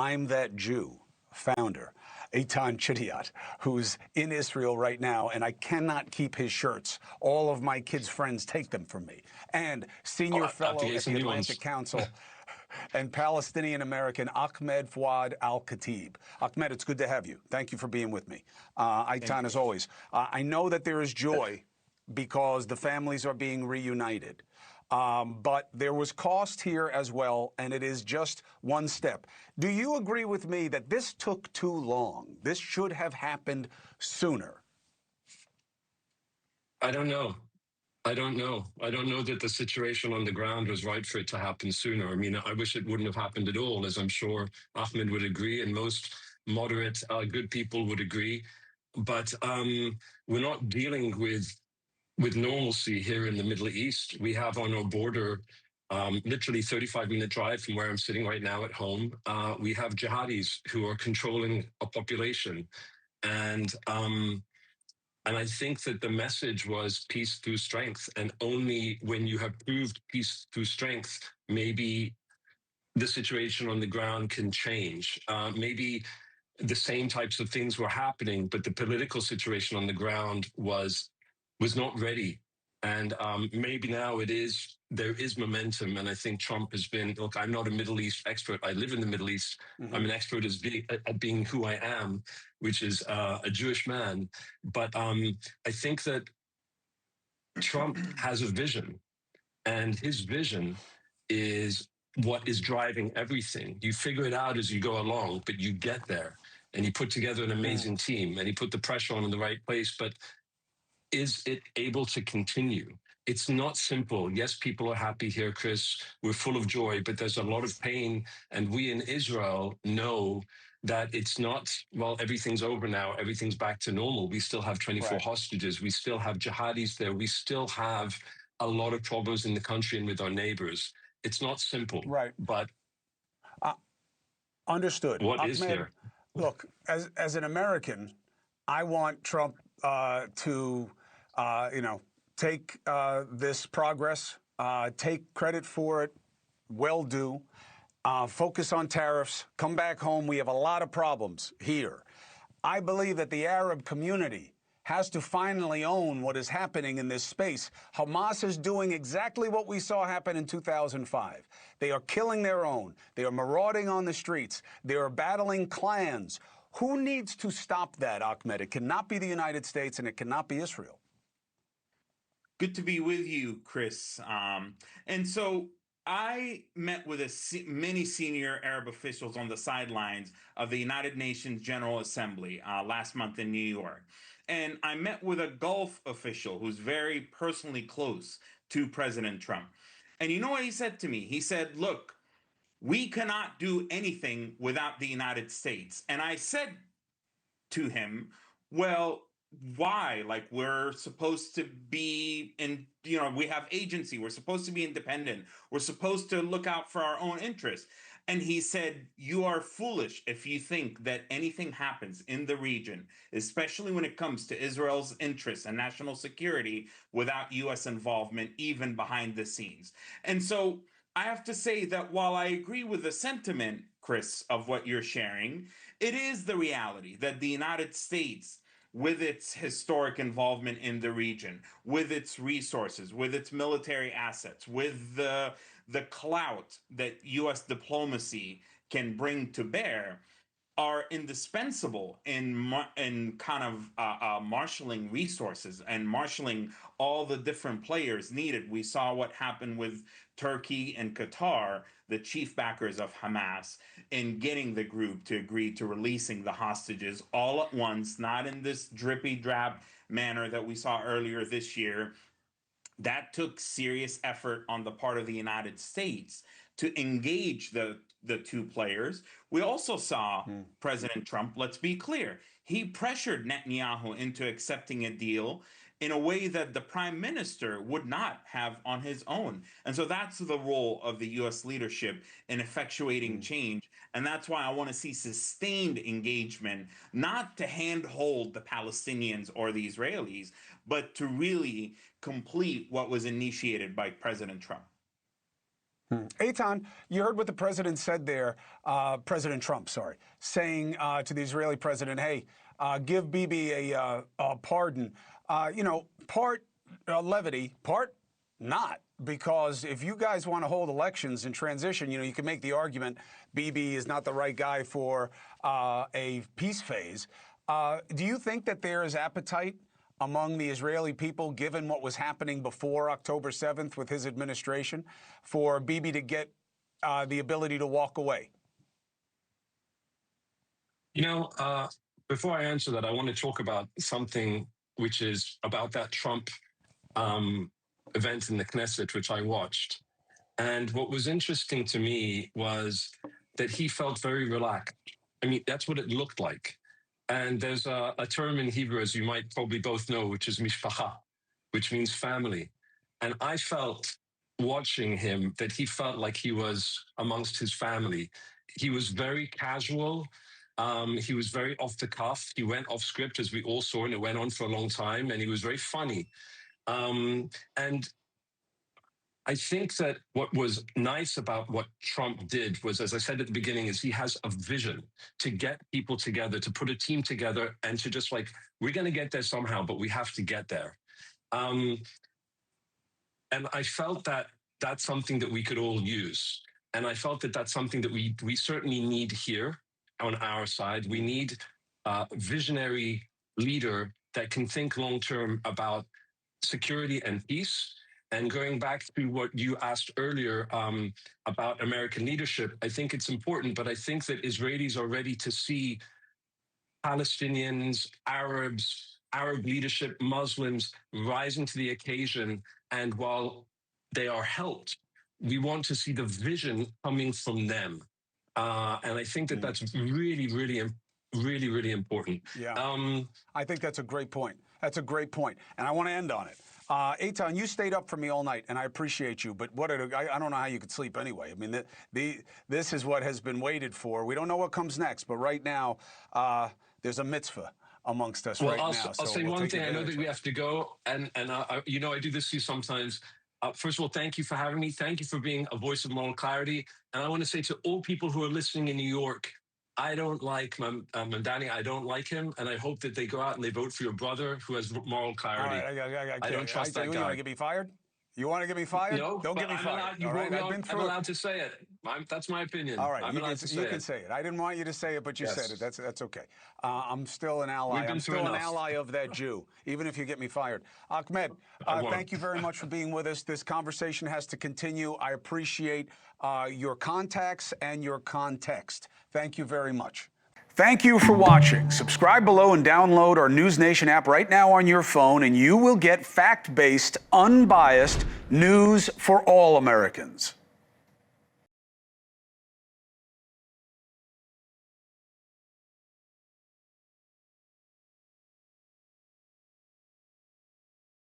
I'm That Jew founder, Eitan Chitayat, who's in Israel right now, and I cannot keep his shirts. All of my kids' friends take them from me. And senior fellow at the Atlantic Council and Palestinian-American Ahmed Fouad Alkhatib. Ahmed, it's good to have you. Thank you for being with me. Eitan, as always, I know that there is joy because the families are being reunited. But there was cost here as well, and it is just one step. Do you agree with me that this took too long? This should have happened sooner. I don't know. I don't know that the situation on the ground was right for it to happen sooner. I mean, I wish it wouldn't have happened at all, as I'm sure Ahmed would agree, and most moderate, good people would agree. But we're not dealing with normalcy here in the Middle East. We have on our border, literally 35-minute drive from where I'm sitting right now at home, we have jihadis who are controlling a population. And I think that the message was peace through strength. And only when you have proved peace through strength, maybe the situation on the ground can change. Maybe the same types of things were happening, but the political situation on the ground was not ready. And maybe now there is momentum. And I think Trump has been, look, I'm not a Middle East expert. I live in the Middle East. Mm-hmm. I'm an expert at being who I am, which is a Jewish man. But I think that Trump has a vision, and his vision is what is driving everything. You figure it out as you go along, but you get there. And he put together an amazing team, and he put the pressure on in the right place. But is it able to continue? It's not simple. Yes, people are happy here, Chris. We're full of joy, but there's a lot of pain. And we in Israel know that it's not, well, everything's over now. Everything's back to normal. We still have 24 hostages. We still have jihadis there. We still have a lot of problems in the country and with our neighbors. It's not simple. Right. But understood. What Ahmed, is there? Look, as an American, I want Trump to take this progress, take credit for it, well due, focus on tariffs, come back home. We have a lot of problems here. I believe that the Arab community has to finally own what is happening in this space. Hamas is doing exactly what we saw happen in 2005. They are killing their own. They are marauding on the streets. They are battling clans. Who needs to stop that, Ahmed? It cannot be the United States, and it cannot be Israel. Good to be with you, Chris. And so I met with many senior Arab officials on the sidelines of the United Nations General Assembly last month in New York. And I met with a Gulf official who's very personally close to President Trump. And you know what he said to me? He said, look, we cannot do anything without the United States. And I said to him, well, why? Like, we're supposed to be we have agency. We're supposed to be independent. We're supposed to look out for our own interests. And he said, you are foolish if you think that anything happens in the region, especially when it comes to Israel's interests and national security, without U.S. involvement, even behind the scenes. And so I have to say that while I agree with the sentiment, Chris, of what you're sharing, it is the reality that the United States, with its historic involvement in the region, with its resources, with its military assets, with the clout that U.S. diplomacy can bring to bear, are indispensable in kind of marshaling resources and marshaling all the different players needed. We saw what happened with Turkey and Qatar, the chief backers of Hamas, in getting the group to agree to releasing the hostages all at once, not in this drippy drab manner that we saw earlier this year. That took serious effort on the part of the United States to engage the two players. We also saw President Trump, let's be clear, he pressured Netanyahu into accepting a deal in a way that the prime minister would not have on his own. And so that's the role of the U.S. leadership in effectuating change. And that's why I want to see sustained engagement, not to handhold the Palestinians or the Israelis, but to really complete what was initiated by President Trump. Eitan, you heard what the president said there, President Trump, sorry, saying to the Israeli president, hey, give Bibi a pardon. Part levity, part not. Because if you guys want to hold elections in transition, you can make the argument Bibi is not the right guy for a peace phase. Do you think that there is appetite among the Israeli people, given what was happening before October 7th with his administration, for Bibi to get the ability to walk away? Before I answer that, I want to talk about something which is about that Trump event in the Knesset, which I watched. And what was interesting to me was that he felt very relaxed. I mean, that's what it looked like. And there's a term in Hebrew, as you might probably both know, which is mishpacha, which means family. And I felt watching him that he felt like he was amongst his family. He was very casual. He was very off the cuff. He went off script, as we all saw, and it went on for a long time. And he was very funny. And I think that what was nice about what Trump did was, as I said at the beginning, is he has a vision to get people together, to put a team together, and to just like, we're going to get there somehow, but we have to get there. And I felt that that's something that we could all use. And I felt that that's something that we certainly need here on our side. We need a visionary leader that can think long-term about security and peace. And going back to what you asked earlier about American leadership, I think it's important, but I think that Israelis are ready to see Palestinians, Arabs, Arab leadership, Muslims rising to the occasion. And while they are helped, we want to see the vision coming from them. And I think that that's really, really important. Yeah, I think that's a great point. That's a great point. And I want to end on it. Eitan, you stayed up for me all night, and I appreciate you. But I don't know how you could sleep anyway. I mean, this is what has been waited for. We don't know what comes next, but right now there's a mitzvah amongst us right now. I'll say one thing. I know that we have to go, and I do this to you sometimes. First of all, thank you for having me. Thank you for being a voice of moral clarity. And I want to say to all people who are listening in New York, I don't like Mandani. I don't like him, and I hope that they go out and they vote for your brother who has moral clarity. All right, I don't trust that guy. You want to get me fired? You want to get me fired? No, don't get me fired. All right, I'm allowed to say it. That's my opinion. All right, you can say it. I didn't want you to say it, but you said it. That's okay. I'm still an ally. I'm still an ally of that Jew, even if you get me fired. Ahmed, thank you very much for being with us. This conversation has to continue. I appreciate your contacts and your context. Thank you very much. Thank you for watching. Subscribe below and download our NewsNation app right now on your phone, and you will get fact-based, unbiased news for all Americans.